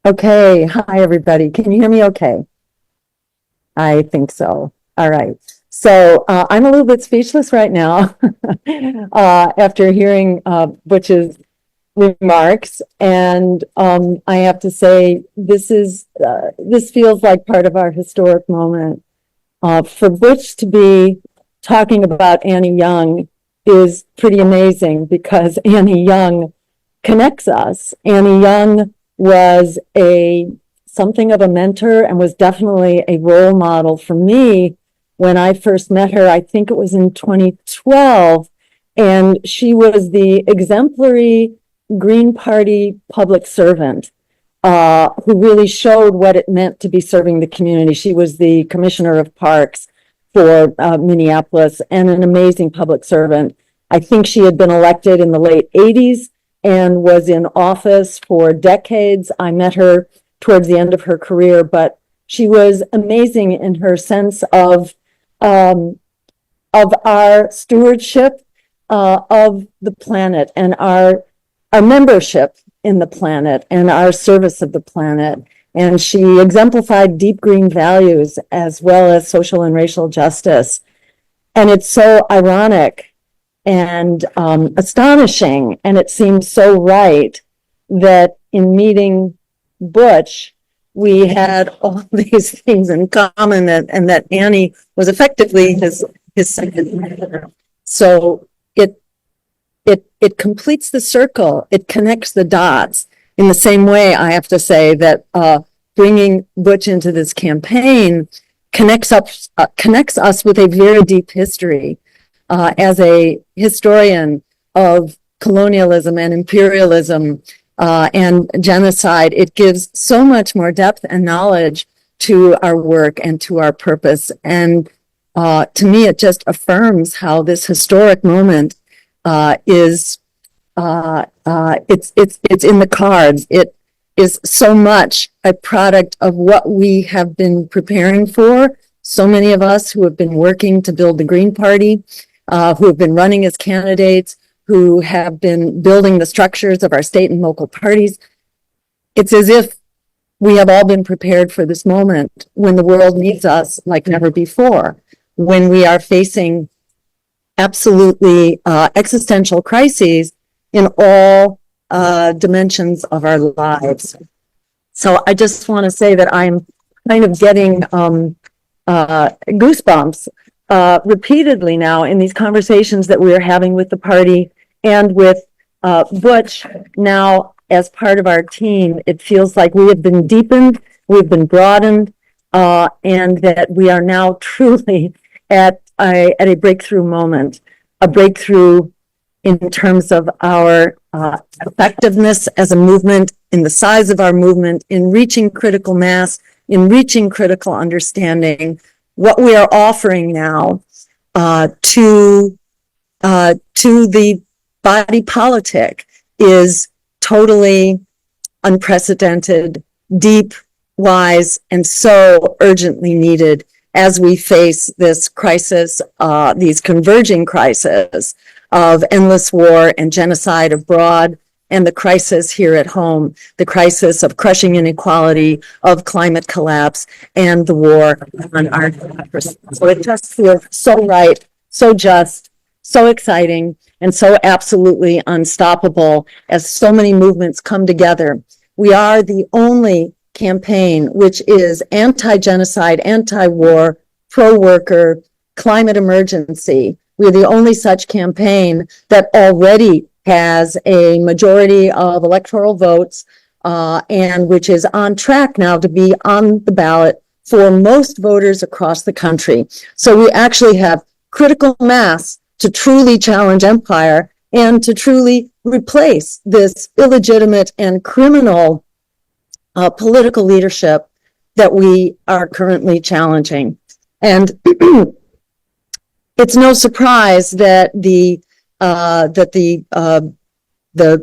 Okay, hi everybody. Can you hear me okay? I think so. All right. So I'm a little bit speechless right now after hearing Butch's remarks, and I have to say this feels like part of our historic moment. For Butch to be talking about Annie Young is pretty amazing because Annie Young connects us. Annie Young was something of a mentor and was definitely a role model for me when I first met her. I think it was in 2012, and she was the exemplary Green Party public servant who really showed what it meant to be serving the community. She was the commissioner of parks for Minneapolis and an amazing public servant. I think she had been elected in the late 80s and was in office for decades. I met her towards the end of her career, but she was amazing in her sense of our stewardship of the planet and our membership in the planet and our service of the planet. And she exemplified deep green values as well as social and racial justice. And it's so ironic and astonishing, and it seems so right that in meeting Butch, we had all these things in common, and that Annie was effectively his second mother. So it completes the circle. It connects the dots. In the same way, I have to say that bringing Butch into this campaign connects us with a very deep history. As a historian of colonialism and imperialism and genocide, it gives so much more depth and knowledge to our work and to our purpose. And to me, it just affirms how this historic moment it's in the cards. It is so much a product of what we have been preparing for. So many of us who have been working to build the Green Party, who have been running as candidates, who have been building the structures of our state and local parties. It's as if we have all been prepared for this moment when the world needs us like never before, when we are facing absolutely existential crises in all dimensions of our lives. So I just want to say that I'm kind of getting goosebumps repeatedly now in these conversations that we are having with the party and with Butch now as part of our team. It feels like we have been deepened, we've been broadened, and that we are now truly at a breakthrough moment, a breakthrough in terms of our effectiveness as a movement, in the size of our movement, in reaching critical mass, in reaching critical understanding. What we are offering now to the body politic is totally unprecedented, deep, wise, and so urgently needed as we face this crisis, these converging crises of endless war and genocide abroad, and the crisis here at home, the crisis of crushing inequality, of climate collapse, and the war on our democracy. So it just feels so right, so just, so exciting, and so absolutely unstoppable as so many movements come together. We are the only campaign which is anti-genocide, anti-war, pro-worker, climate emergency. We're the only such campaign that already has a majority of electoral votes and which is on track now to be on the ballot for most voters across the country. So we actually have critical mass to truly challenge empire and to truly replace this illegitimate and criminal political leadership that we are currently challenging. And it's no surprise that the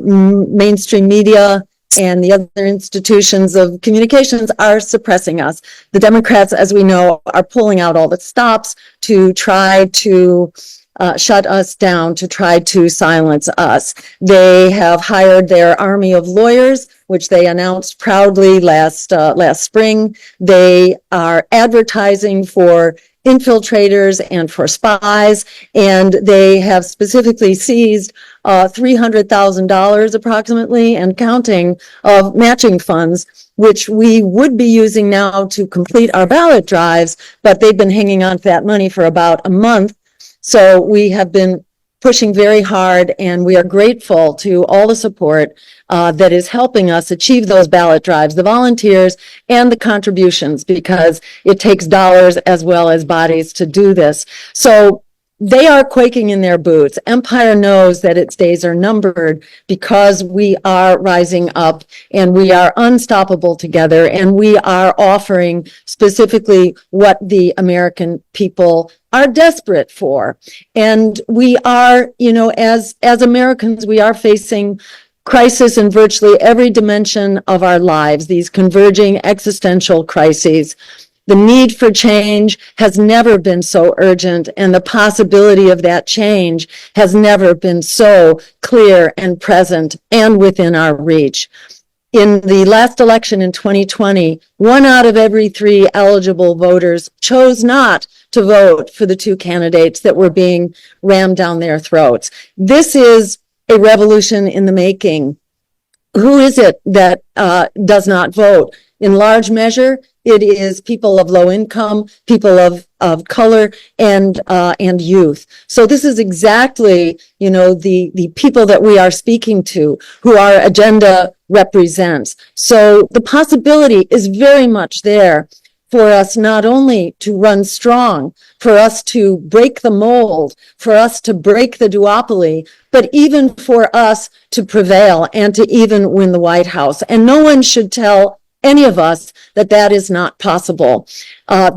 mainstream media and the other institutions of communications are suppressing us. The Democrats, as we know, are pulling out all the stops to try to shut us down, to try to silence us. They have hired their army of lawyers, which they announced proudly last spring. They are advertising for infiltrators and for spies, and they have specifically seized $300,000 approximately and counting of matching funds, which we would be using now to complete our ballot drives, but they've been hanging on to that money for about a month. So we have been pushing very hard, and we are grateful to all the support that is helping us achieve those ballot drives, the volunteers and the contributions, because it takes dollars as well as bodies to do this. So they are quaking in their boots. Empire knows that its days are numbered because we are rising up and we are unstoppable together, and we are offering specifically what the American people are desperate for. And we are, as Americans, we are facing crisis in virtually every dimension of our lives, these converging existential crises. The need for change has never been so urgent, and the possibility of that change has never been so clear and present and within our reach. In the last election in 2020, 1 out of every 3 eligible voters chose not to vote for the 2 candidates that were being rammed down their throats. This is a revolution in the making. Who is it that does not vote? In large measure, it is people of low income, people of color, and youth. So this is exactly, the people that we are speaking to, who our agenda represents. So the possibility is very much there for us not only to run strong, for us to break the mold, for us to break the duopoly, but even for us to prevail and to even win the White House. And no one should tell any of us that that is not possible.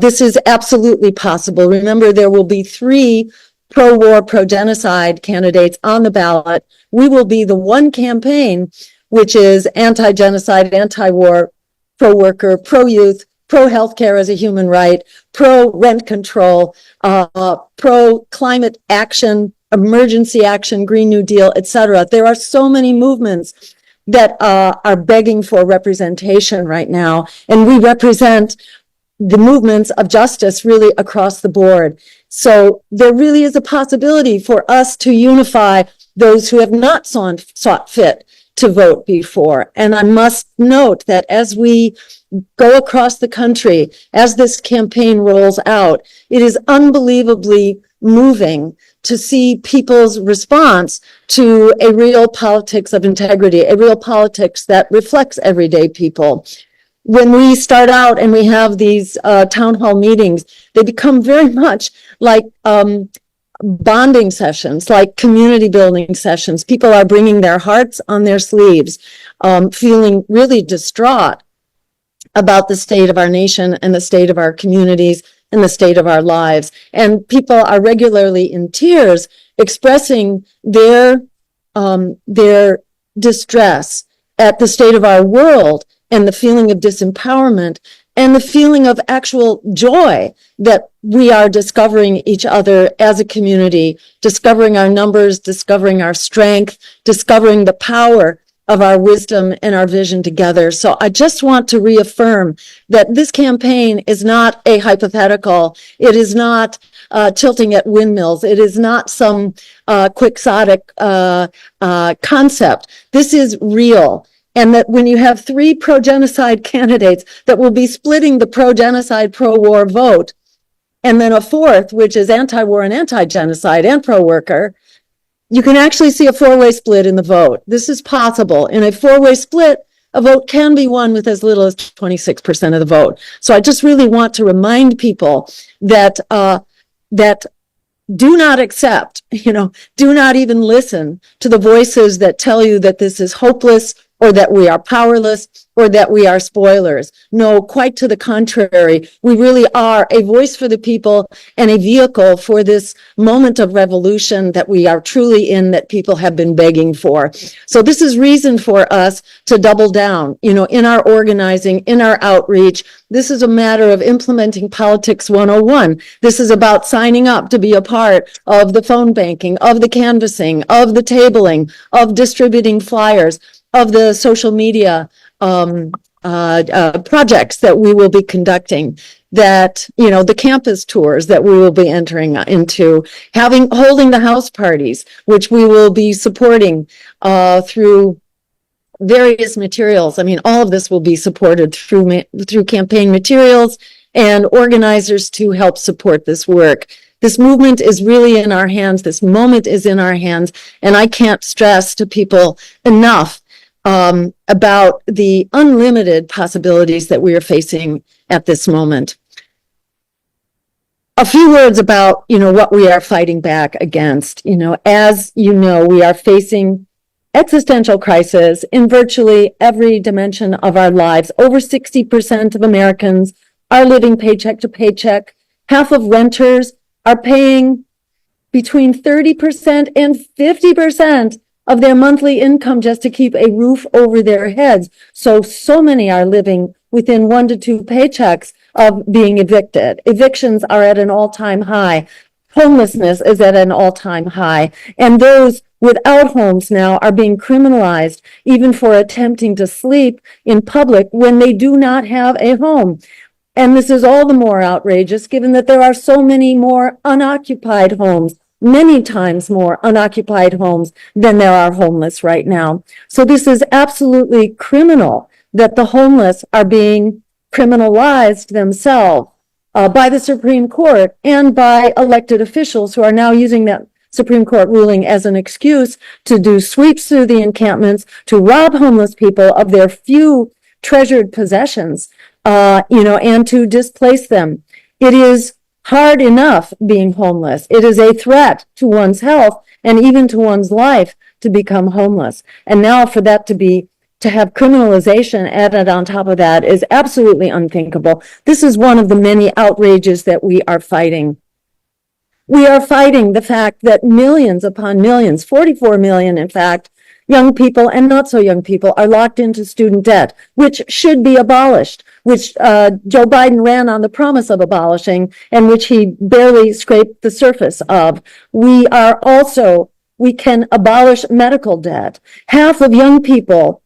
This is absolutely possible. Remember, there will be 3 pro-war, pro-genocide candidates on the ballot. We will be the one campaign which is anti-genocide, anti-war, pro-worker, pro-youth, pro-healthcare as a human right, pro-rent control, pro-climate action, emergency action, Green New Deal, etc. There are so many movements that are begging for representation right now, and we represent the movements of justice really across the board. So there really is a possibility for us to unify those who have not sought fit to vote before. And I must note that as we go across the country, as this campaign rolls out, it is unbelievably moving to see people's response to a real politics of integrity, a real politics that reflects everyday people. When we start out and we have these town hall meetings, they become very much like bonding sessions, like community building sessions. People are bringing their hearts on their sleeves, feeling really distraught about the state of our nation and the state of our communities and the state of our lives. And people are regularly in tears expressing their distress at the state of our world and the feeling of disempowerment and the feeling of actual joy that we are discovering each other as a community, discovering our numbers, discovering our strength, discovering the power of our wisdom and our vision together. So I just want to reaffirm that this campaign is not a hypothetical. It is not tilting at windmills. It is not some quixotic concept. This is real. And that when you have 3 pro-genocide candidates that will be splitting the pro-genocide, pro-war vote, and then a 4th, which is anti-war and anti-genocide and pro-worker, you can actually see a 4-way split in the vote. This is possible. In a 4-way split, a vote can be won with as little as 26% of the vote. So I just really want to remind people that that do not accept, do not even listen to the voices that tell you that this is hopeless or that we are powerless, or that we are spoilers. No, quite to the contrary. We really are a voice for the people and a vehicle for this moment of revolution that we are truly in, that people have been begging for. So this is reason for us to double down, in our organizing, in our outreach. This is a matter of implementing Politics 101. This is about signing up to be a part of the phone banking, of the canvassing, of the tabling, of distributing flyers, of the social media projects that we will be conducting, that, the campus tours that we will be entering into, holding the house parties, which we will be supporting through various materials. I mean, all of this will be supported through campaign materials and organizers to help support this work. This movement is really in our hands. This moment is in our hands. And I can't stress to people enough about the unlimited possibilities that we are facing at this moment. A few words about, what we are fighting back against. As you know, we are facing existential crisis in virtually every dimension of our lives. Over 60% of Americans are living paycheck to paycheck. Half of renters are paying between 30% and 50% of their monthly income just to keep a roof over their heads. So many are living within 1 to 2 paychecks of being evicted. Evictions are at an all-time high. Homelessness is at an all-time high. And those without homes now are being criminalized even for attempting to sleep in public when they do not have a home. And this is all the more outrageous given that there are so many more unoccupied homes, many times more unoccupied homes than there are homeless right now. So this is absolutely criminal that the homeless are being criminalized themselves by the Supreme Court and by elected officials who are now using that Supreme Court ruling as an excuse to do sweeps through the encampments, to rob homeless people of their few treasured possessions, and to displace them. It is hard enough being homeless. It is a threat to one's health and even to one's life to become homeless. And now for that to have criminalization added on top of that is absolutely unthinkable. This is one of the many outrages that we are fighting. We are fighting the fact that millions upon millions, 44 million in fact, young people and not so young people are locked into student debt, which should be abolished, which Joe Biden ran on the promise of abolishing and which he barely scraped the surface of. We can abolish medical debt. Half of young people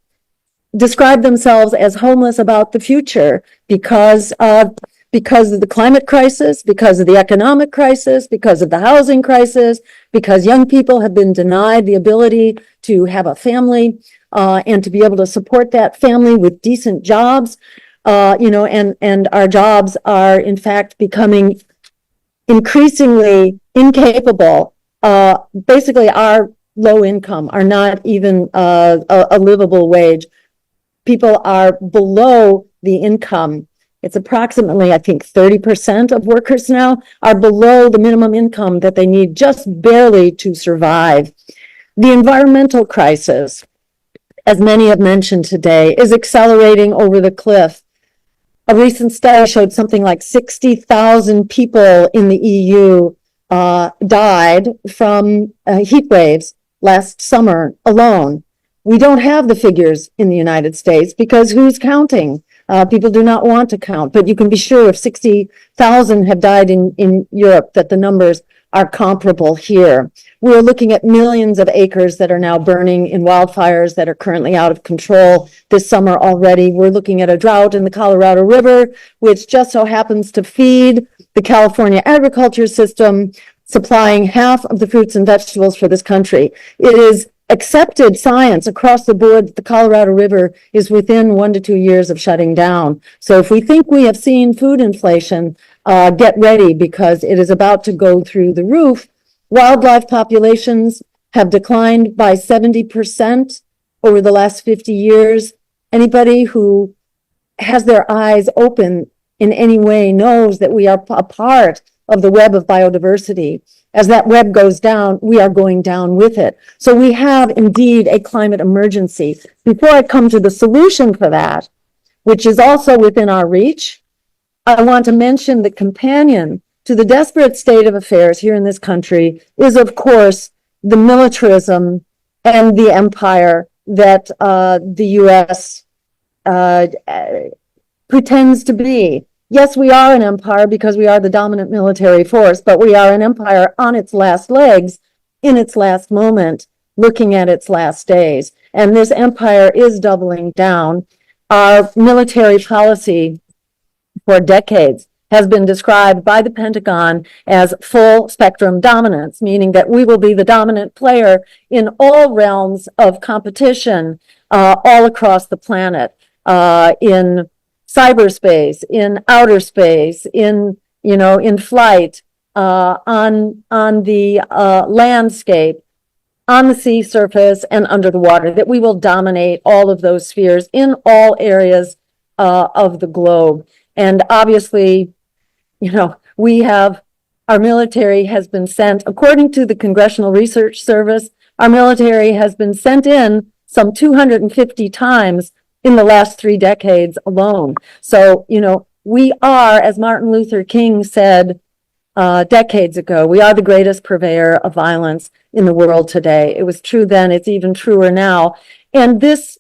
describe themselves as homeless about the future because of the climate crisis, because of the economic crisis, because of the housing crisis, because young people have been denied the ability to have a family and to be able to support that family with decent jobs, and our jobs are in fact becoming increasingly incapable. Basically, our low income are not even a livable wage. People are below the income. It's approximately, I think, 30% of workers now are below the minimum income that they need just barely to survive. The environmental crisis, as many have mentioned today, is accelerating over the cliff. A recent study showed something like 60,000 people in the EU died from heat waves last summer alone. We don't have the figures in the United States because who's counting? People do not want to count, but you can be sure if 60,000 have died in Europe, that the numbers are comparable here. We're looking at millions of acres that are now burning in wildfires that are currently out of control this summer already. We're looking at a drought in the Colorado River, which just so happens to feed the California agriculture system, supplying half of the fruits and vegetables for this country. It is accepted science across the board that the Colorado River is within 1 to 2 years of shutting down. So if we think we have seen food inflation, get ready because it is about to go through the roof. Wildlife populations have declined by 70% over the last 50 years. Anybody who has their eyes open in any way knows that we are a part of the web of biodiversity. As that web goes down, we are going down with it. So we have indeed a climate emergency. Before I come to the solution for that, which is also within our reach, I want to mention the companion to the desperate state of affairs here in this country is, of course, the militarism and the empire that the U.S. Pretends to be. Yes, we are an empire because we are the dominant military force, but we are an empire on its last legs, in its last moment, looking at its last days. And this empire is doubling down. Our military policy for decades has been described by the Pentagon as full spectrum dominance, meaning that we will be the dominant player in all realms of competition all across the planet, in cyberspace, in outer space, in flight, on the landscape, on the sea surface, and under the water, that we will dominate all of those spheres in all areas of the globe. And obviously, our military has been sent, according to the Congressional Research Service, our military has been sent in some 250 times in the last 3 decades alone. So, we are, as Martin Luther King said decades ago, we are the greatest purveyor of violence in the world today. It was true then, it's even truer now. And this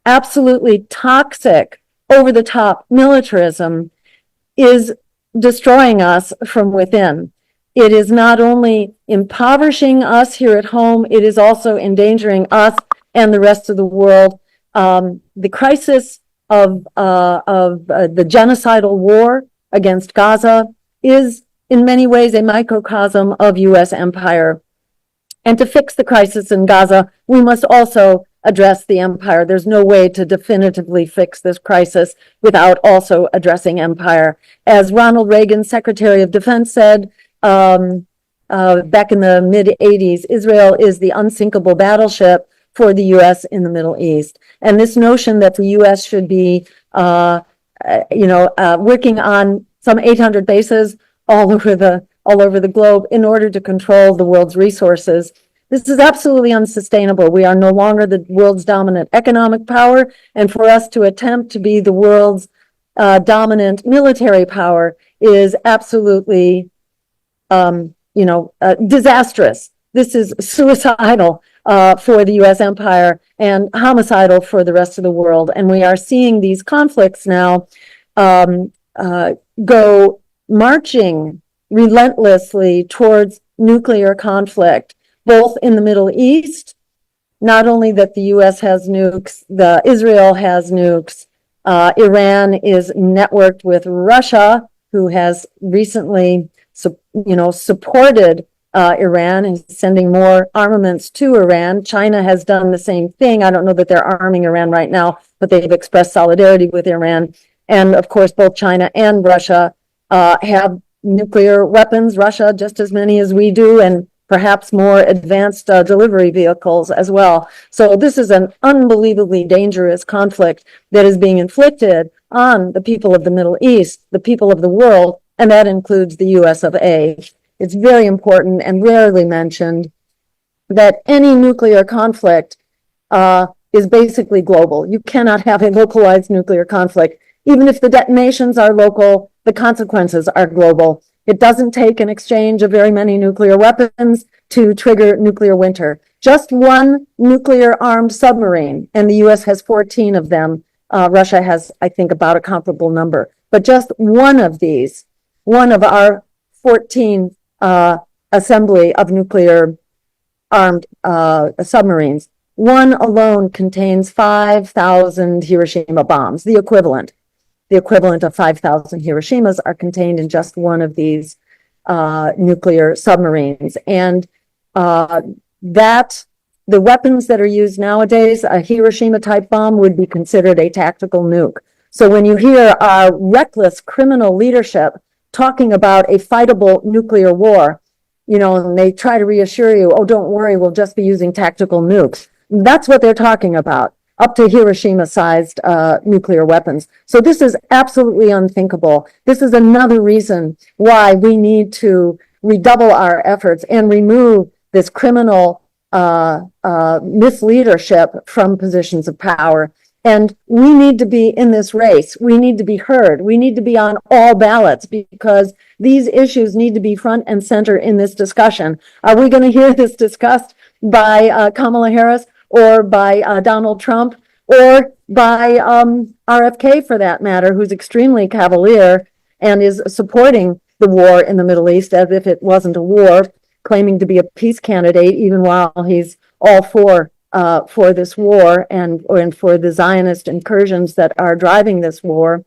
absolutely toxic, over-the-top militarism is destroying us from within. It is not only impoverishing us here at home, it is also endangering us and the rest of the world. The crisis of the genocidal war against Gaza is in many ways a microcosm of U.S. empire. And to fix the crisis in Gaza, we must also address the empire. There's no way to definitively fix this crisis without also addressing empire. As Ronald Reagan, Secretary of Defense, said back in the mid-'80s, Israel is the unsinkable battleship for the U.S. in the Middle East. And this notion that the U.S. should be, working on some 800 bases all over the globe in order to control the world's resources, this is absolutely unsustainable. We are no longer the world's dominant economic power, and for us to attempt to be the world's dominant military power is absolutely, disastrous. This is suicidal for the U.S. empire and homicidal for the rest of the world. And we are seeing these conflicts now go marching relentlessly towards nuclear conflict, both in the Middle East, not only that the U.S. has nukes, Israel has nukes, Iran is networked with Russia, who has recently, supported Iran and sending more armaments to Iran. China has done the same thing. I don't know that they're arming Iran right now, but they've expressed solidarity with Iran. And of course, both China and Russia have nuclear weapons, Russia just as many as we do, and perhaps more advanced delivery vehicles as well. So this is an unbelievably dangerous conflict that is being inflicted on the people of the Middle East, the people of the world, and that includes the US of A. It's very important and rarely mentioned that any nuclear conflict is basically global. You cannot have a localized nuclear conflict. Even if the detonations are local, the consequences are global. It doesn't take an exchange of very many nuclear weapons to trigger nuclear winter. Just one nuclear-armed submarine, and the U.S. has 14 of them. Russia has, I think, about a comparable number. But just one of these, one of our 14 assembly of nuclear-armed submarines, one alone contains 5,000 Hiroshima bombs, the equivalent. The equivalent of 5,000 Hiroshimas are contained in just one of these nuclear submarines. And the weapons that are used nowadays, a Hiroshima-type bomb would be considered a tactical nuke. So when you hear our reckless criminal leadership talking about a fightable nuclear war, and they try to reassure you, oh, don't worry, we'll just be using tactical nukes. That's what they're talking about. up to Hiroshima-sized nuclear weapons. So this is absolutely unthinkable. This is another reason why we need to redouble our efforts and remove this criminal misleadership from positions of power. And we need to be in this race. We need to be heard. We need to be on all ballots because these issues need to be front and center in this discussion. Are we going to hear this discussed by Kamala Harris or by Donald Trump or by RFK for that matter, who's extremely cavalier and is supporting the war in the Middle East as if it wasn't a war, claiming to be a peace candidate even while he's all for this war and for the Zionist incursions that are driving this war.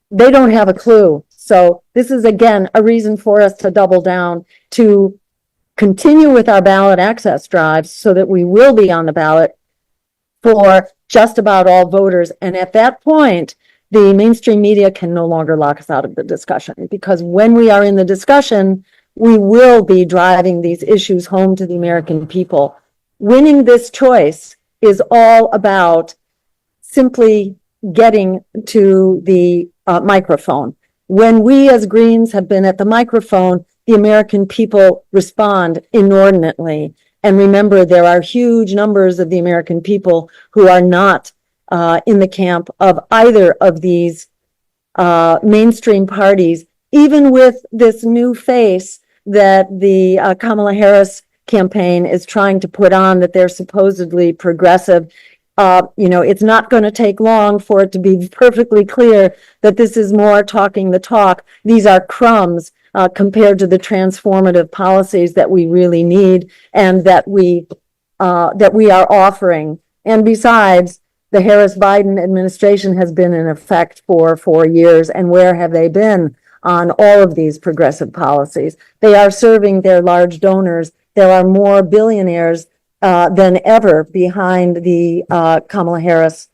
They don't have a clue. So this is, again, a reason for us to double down, to continue with our ballot access drives so that we will be on the ballot for just about all voters. And at that point, the mainstream media can no longer lock us out of the discussion, because when we are in the discussion, we will be driving these issues home to the American people. Winning this choice is all about simply getting to the microphone. When we as Greens have been at the microphone, the American people respond inordinately. And remember, there are huge numbers of the American people who are not in the camp of either of these mainstream parties, even with this new face that the Kamala Harris campaign is trying to put on, that they're supposedly progressive. It's not going to take long for it to be perfectly clear that this is more talking the talk. These are crumbs compared to the transformative policies that we really need and that we are offering. And besides, the Harris-Biden administration has been in effect for 4 years, and where have they been on all of these progressive policies? They are serving their large donors. There are more billionaires than ever behind the Kamala Harris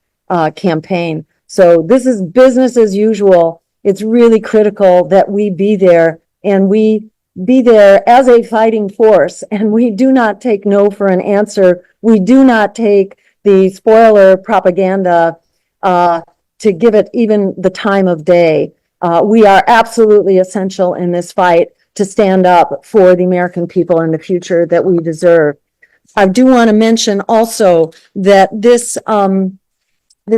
campaign. So this is business as usual. It's really critical that we be there, and we be there as a fighting force. And we do not take no for an answer. We do not take the spoiler propaganda to give it even the time of day. We are absolutely essential in this fight to stand up for the American people and the future that we deserve. I do want to mention also that this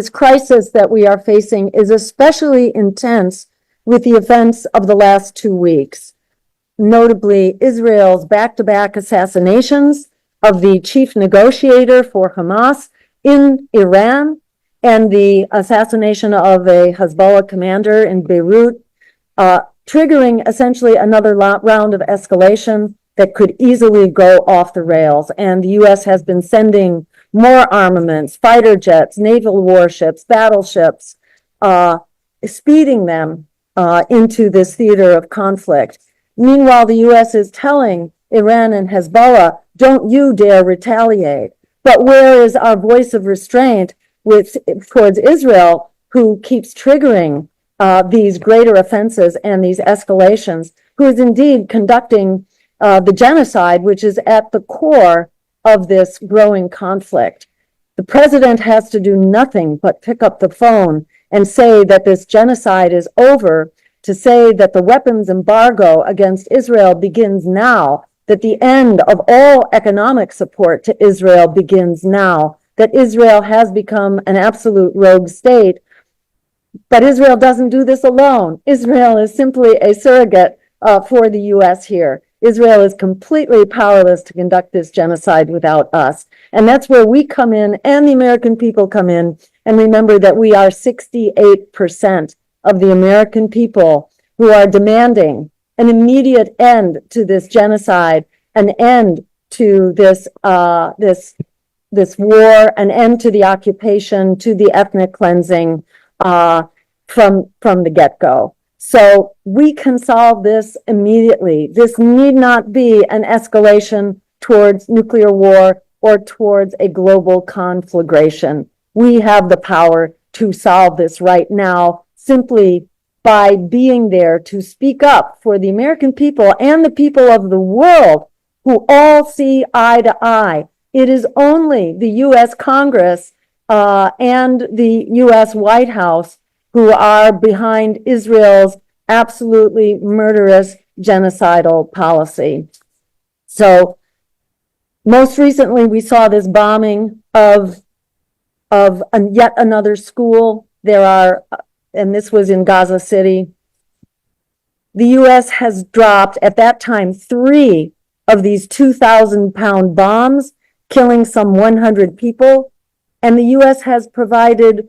crisis that we are facing is especially intense with the events of the last 2 weeks, notably Israel's back-to-back assassinations of the chief negotiator for Hamas in Iran and the assassination of a Hezbollah commander in Beirut, triggering essentially another round of escalation that could easily go off the rails. And the U.S. has been sending more armaments, fighter jets, naval warships, battleships, speeding them into this theater of conflict. Meanwhile, the U.S. is telling Iran and Hezbollah, don't you dare retaliate. But where is our voice of restraint towards Israel, who keeps triggering these greater offenses and these escalations, who is indeed conducting the genocide, which is at the core of this growing conflict? The president has to do nothing but pick up the phone and say that this genocide is over, to say that the weapons embargo against Israel begins now, that the end of all economic support to Israel begins now, that Israel has become an absolute rogue state. But Israel doesn't do this alone. Israel is simply a surrogate for the U.S. here. Israel is completely powerless to conduct this genocide without us. And that's where we come in and the American people come in. And remember that we are 68% of the American people who are demanding an immediate end to this genocide, an end to this war, an end to the occupation, to the ethnic cleansing from the get-go. So we can solve this immediately. This need not be an escalation towards nuclear war or towards a global conflagration. We have the power to solve this right now simply by being there to speak up for the American people and the people of the world who all see eye to eye. It is only the U.S. Congress and the U.S. White House, who are behind Israel's absolutely murderous genocidal policy. So most recently, we saw this bombing of yet another school. And this was in Gaza City. The U.S. has dropped, at that time, 3 of these 2,000-pound bombs, killing some 100 people. And the U.S. has provided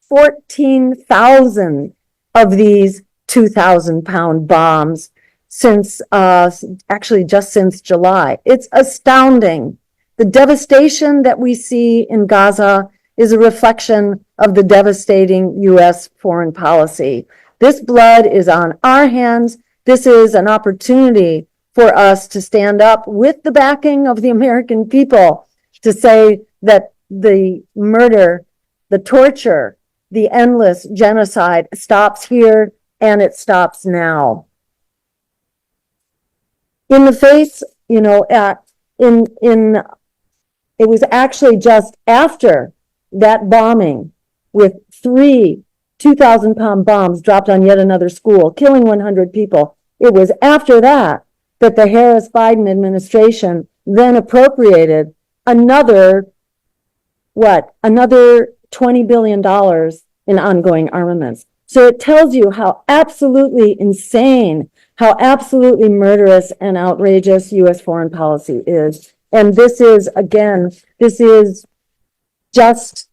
14,000 of these 2,000-pound bombs since, actually just since July. It's astounding. The devastation that we see in Gaza is a reflection of the devastating U.S. foreign policy. This blood is on our hands. This is an opportunity for us to stand up with the backing of the American people to say that the murder, the torture, the endless genocide stops here, and it stops now. In the face, it was actually just after that bombing with 3 2,000-pound bombs dropped on yet another school, killing 100 people. It was after that that the Harris-Biden administration then appropriated another $20 billion in ongoing armaments. So it tells you how absolutely insane, how absolutely murderous and outrageous U.S. foreign policy is. And this is just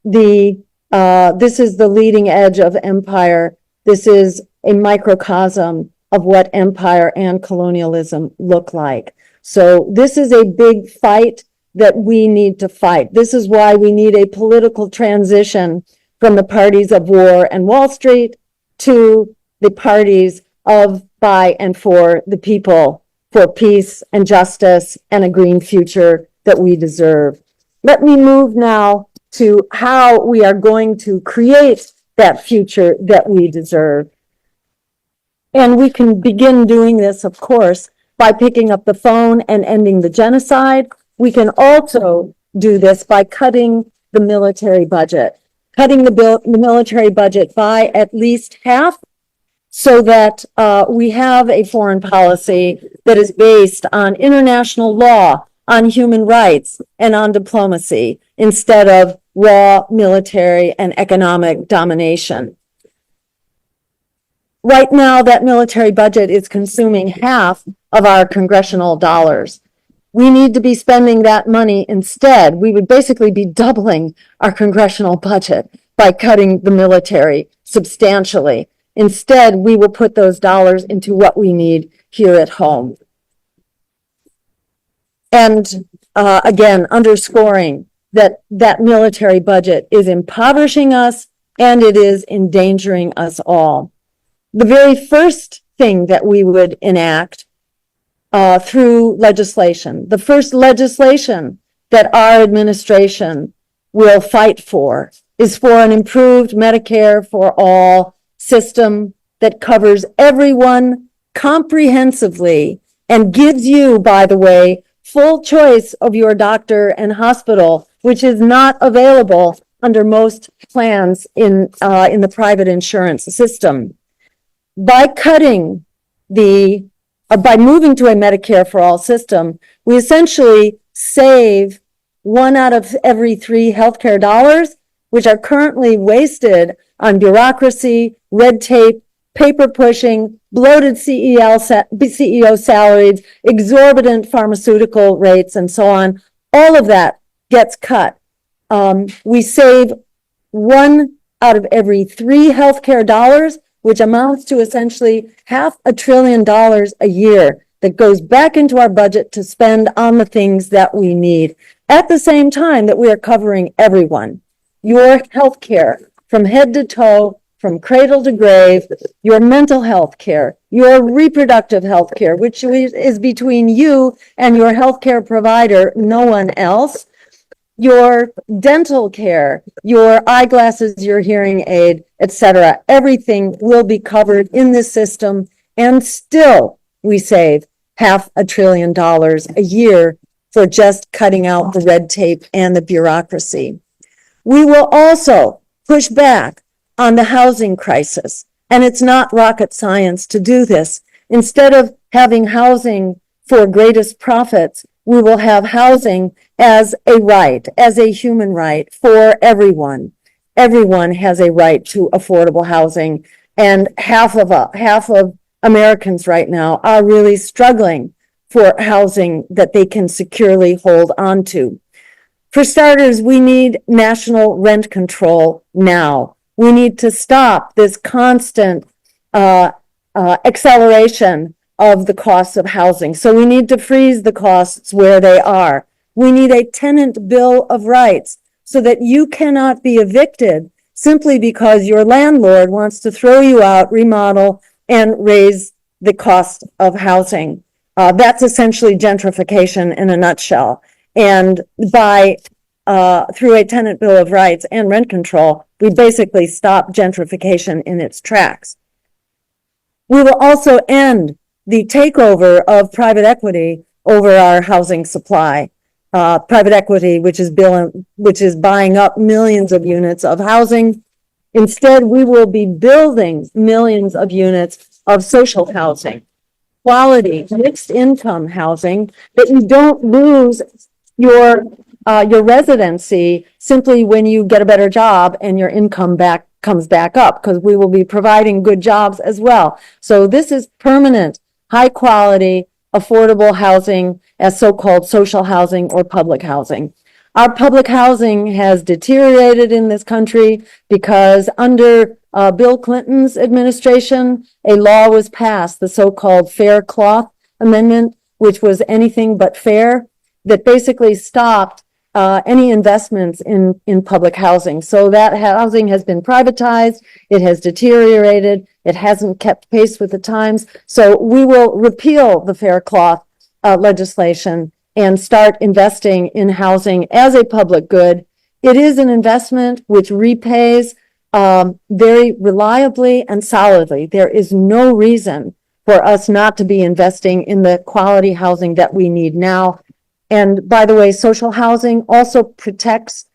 this is the leading edge of empire. This is a microcosm of what empire and colonialism look like. So this is a big fight that we need to fight. This is why we need a political transition from the parties of war and Wall Street to the parties of, by, and for the people, for peace and justice and a green future that we deserve. Let me move now to how we are going to create that future that we deserve. And we can begin doing this, of course, by picking up the phone and ending the genocide. We can also do this by cutting the military budget, cutting the military budget by at least half, so that we have a foreign policy that is based on international law, on human rights, and on diplomacy, instead of raw military and economic domination. Right now, that military budget is consuming half of our congressional dollars. We need to be spending that money instead. We would basically be doubling our congressional budget by cutting the military substantially. Instead, we will put those dollars into what we need here at home. And again, underscoring that that military budget is impoverishing us and it is endangering us all. The very first thing that we would enact through legislation, the first legislation that our administration will fight for, is for an improved Medicare for all system that covers everyone comprehensively and gives you, by the way, full choice of your doctor and hospital, which is not available under most plans in the private insurance system. By by moving to a Medicare for all system, we essentially save 1 out of every 3 healthcare dollars, which are currently wasted on bureaucracy, red tape, paper pushing, bloated CEO salaries, exorbitant pharmaceutical rates, and so on. All of that gets cut. We save 1 out of every 3 healthcare dollars, which amounts to essentially $500 billion a year that goes back into our budget to spend on the things that we need. At the same time that we are covering everyone, your healthcare from head to toe, from cradle to grave, your mental health care, your reproductive health care, which is between you and your healthcare provider, no one else, your dental care, your eyeglasses, your hearing aid, etc. Everything will be covered in this system, and still we save $500 billion a year for just cutting out the red tape and the bureaucracy. We will also push back on the housing crisis. And it's not rocket science to do this. Instead of having housing for greatest profits, we will have housing as a right, as a human right for everyone. Everyone has a right to affordable housing, and half of Americans right now are really struggling for housing that they can securely hold on to. For starters, we need national rent control now. We need to stop this constant acceleration of the costs of housing. So we need to freeze the costs where they are. We need a tenant bill of rights so that you cannot be evicted simply because your landlord wants to throw you out, remodel, and raise the cost of housing. That's essentially gentrification in a nutshell. And by through a tenant bill of rights and rent control, we basically stop gentrification in its tracks. We will also end the takeover of private equity over our housing supply. Private equity, which is buying up millions of units of housing. Instead, we will be building millions of units of social housing, quality, mixed income housing, that you don't lose your residency simply when you get a better job and your income comes back up, because we will be providing good jobs as well. So this is permanent, high quality, affordable housing as so-called social housing or public housing. Our public housing has deteriorated in this country because under Bill Clinton's administration, a law was passed, the so-called Fair Cloth Amendment, which was anything but fair, that basically stopped any investments in public housing. So that housing has been privatized, it has deteriorated, it hasn't kept pace with the times. So we will repeal the Fair Cloth legislation and start investing in housing as a public good. It is an investment which repays very reliably and solidly. There is no reason for us not to be investing in the quality housing that we need now. And by the way, social housing also protects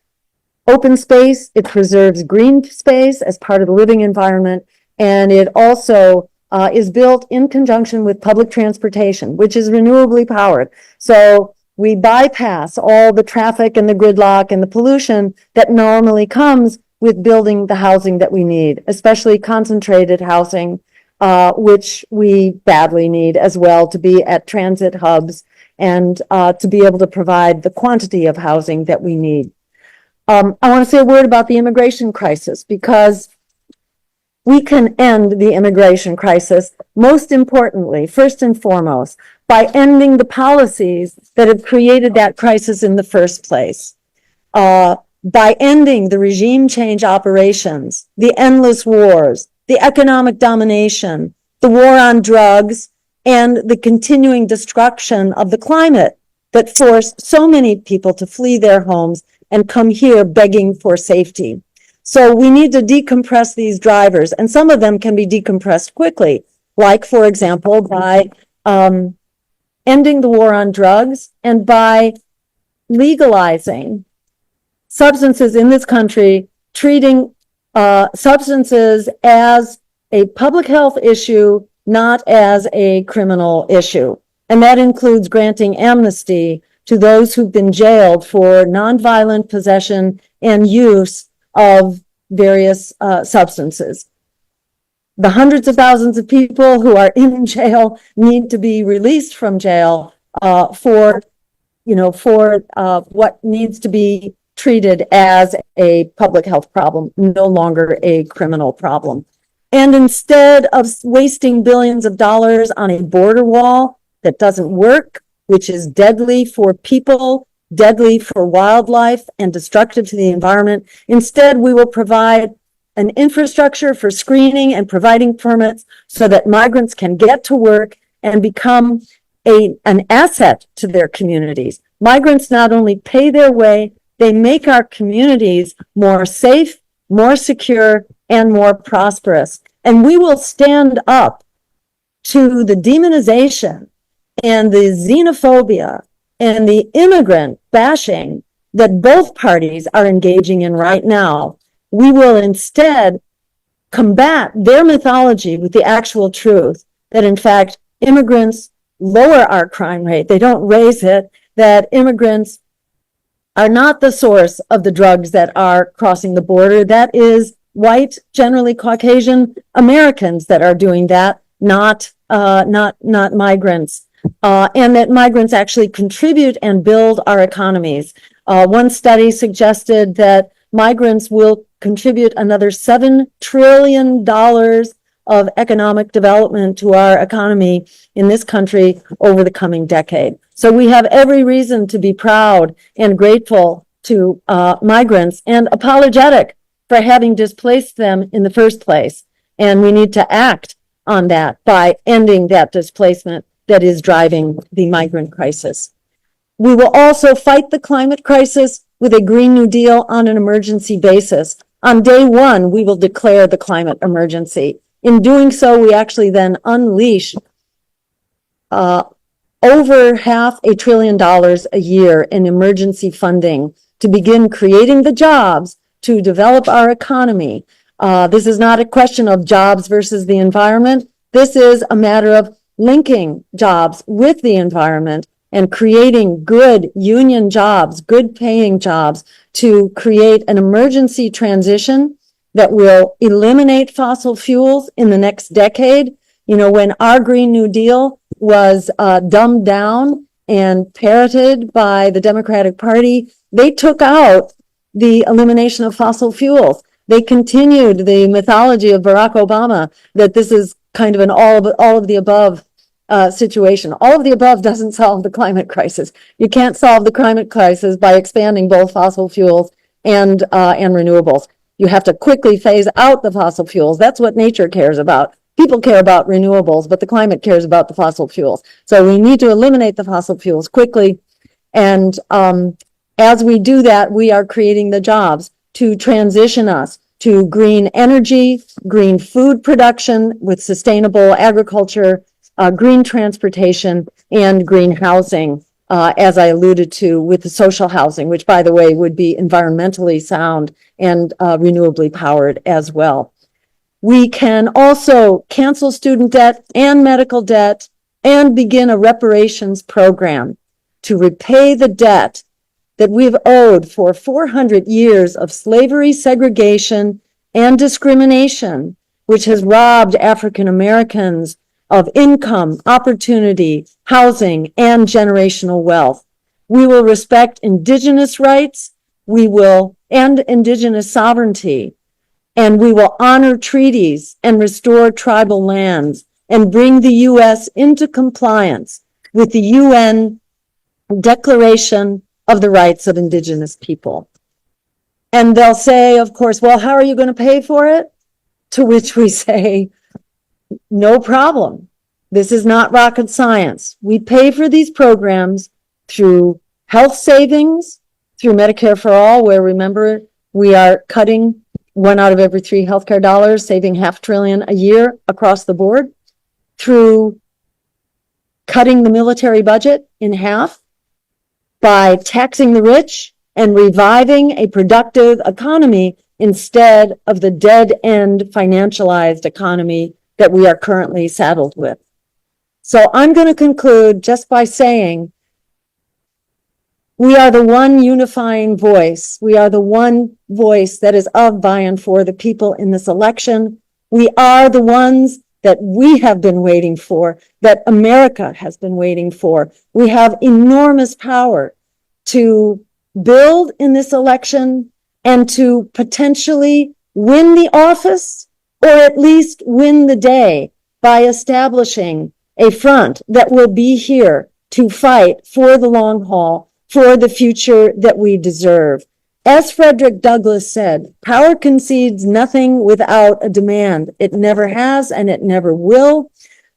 open space. It preserves green space as part of the living environment. And it also is built in conjunction with public transportation, which is renewably powered. So we bypass all the traffic and the gridlock and the pollution that normally comes with building the housing that we need, especially concentrated housing, which we badly need as well to be at transit hubs and to be able to provide the quantity of housing that we need. I want to say a word about the immigration crisis, because we can end the immigration crisis, most importantly, first and foremost, by ending the policies that have created that crisis in the first place. By ending the regime change operations, the endless wars, the economic domination, the war on drugs, and the continuing destruction of the climate that forced so many people to flee their homes and come here begging for safety. So we need to decompress these drivers, and some of them can be decompressed quickly, like, for example, by ending the war on drugs and by legalizing substances in this country, treating substances as a public health issue, not as a criminal issue. And that includes granting amnesty to those who've been jailed for nonviolent possession and use of various substances. The hundreds of thousands of people who are in jail need to be released from jail for what needs to be treated as a public health problem, no longer a criminal problem. And instead of wasting billions of dollars on a border wall that doesn't work, which is deadly for people, deadly for wildlife, and destructive to the environment, instead we will provide an infrastructure for screening and providing permits so that migrants can get to work and become an asset to their communities. Migrants not only pay their way, they make our communities more safe, more secure, and more prosperous. And we will stand up to the demonization and the xenophobia and the immigrant bashing that both parties are engaging in right now, we will instead combat their mythology with the actual truth that, in fact, immigrants lower our crime rate. They don't raise it, that immigrants are not the source of the drugs that are crossing the border. That is white, generally Caucasian Americans that are doing that, not migrants. And that migrants actually contribute and build our economies. One study suggested that migrants will contribute another $7 trillion of economic development to our economy in this country over the coming decade. So we have every reason to be proud and grateful to migrants and apologetic for having displaced them in the first place. And we need to act on that by ending that displacement that is driving the migrant crisis. We will also fight the climate crisis with a Green New Deal on an emergency basis. On day one, we will declare the climate emergency. In doing so, we actually then unleash over $500 billion a year in emergency funding to begin creating the jobs to develop our economy. This is not a question of jobs versus the environment. This is a matter of linking jobs with the environment and creating good union jobs, good paying jobs to create an emergency transition that will eliminate fossil fuels in the next decade. You know, when our Green New Deal was dumbed down and parroted by the Democratic Party, they took out the elimination of fossil fuels. They continued the mythology of Barack Obama that this is kind of an all of the above situation. All of the above doesn't solve the climate crisis. You can't solve the climate crisis by expanding both fossil fuels and renewables. You have to quickly phase out the fossil fuels. That's what nature cares about. People care about renewables, but the climate cares about the fossil fuels. So we need to eliminate the fossil fuels quickly. And as we do that, we are creating the jobs to transition us to green energy, green food production with sustainable agriculture, green transportation, and green housing, as I alluded to with the social housing, which, by the way, would be environmentally sound and renewably powered as well. We can also cancel student debt and medical debt and begin a reparations program to repay the debt that we've owed for 400 years of slavery, segregation, and discrimination, which has robbed African Americans of income, opportunity, housing, and generational wealth. We will respect Indigenous rights, and Indigenous sovereignty, and we will honor treaties and restore tribal lands and bring the U.S. into compliance with the UN Declaration of the Rights of Indigenous People. And they'll say, of course, well, how are you going to pay for it? To which we say, no problem. This is not rocket science. We pay for these programs through health savings, through Medicare for All, where, remember, we are cutting 1 out of every 3 healthcare dollars, saving $500 billion a year across the board, through cutting the military budget in half, by taxing the rich and reviving a productive economy instead of the dead-end financialized economy that we are currently saddled with. So I'm going to conclude just by saying we are the one unifying voice. We are the one voice that is of, by, and for the people in this election. We are the ones that we have been waiting for, that America has been waiting for. We have enormous power to build in this election and to potentially win the office, or at least win the day, by establishing a front that will be here to fight for the long haul, for the future that we deserve. As Frederick Douglass said, power concedes nothing without a demand. It never has and it never will.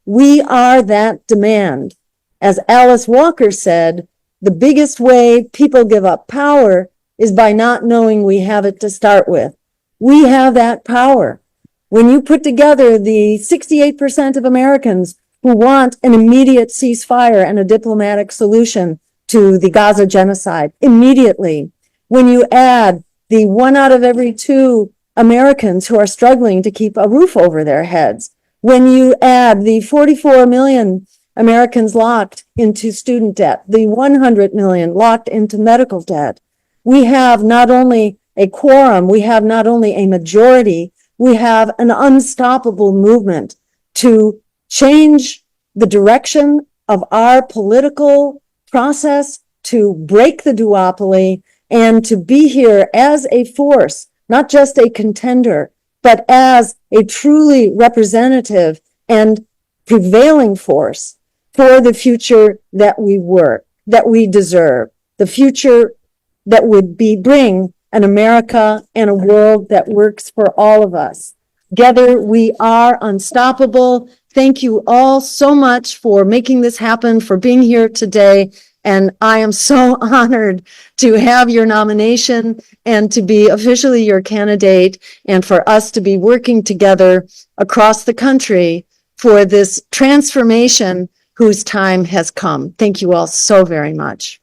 We are that demand. As Alice Walker said, the biggest way people give up power is by not knowing we have it to start with. We have that power. When you put together the 68% of Americans who want an immediate ceasefire and a diplomatic solution to the Gaza genocide immediately, when you add the 1 out of every 2 Americans who are struggling to keep a roof over their heads, when you add the 44 million Americans locked into student debt, the 100 million locked into medical debt, we have not only a quorum, we have not only a majority, we have an unstoppable movement to change the direction of our political process, to break the duopoly, and to be here as a force, not just a contender, but as a truly representative and prevailing force for the future that we deserve, the future that would bring an America and a world that works for all of us. Together, we are unstoppable. Thank you all so much for making this happen, for being here today. And I am so honored to have your nomination and to be officially your candidate, and for us to be working together across the country for this transformation whose time has come. Thank you all so very much.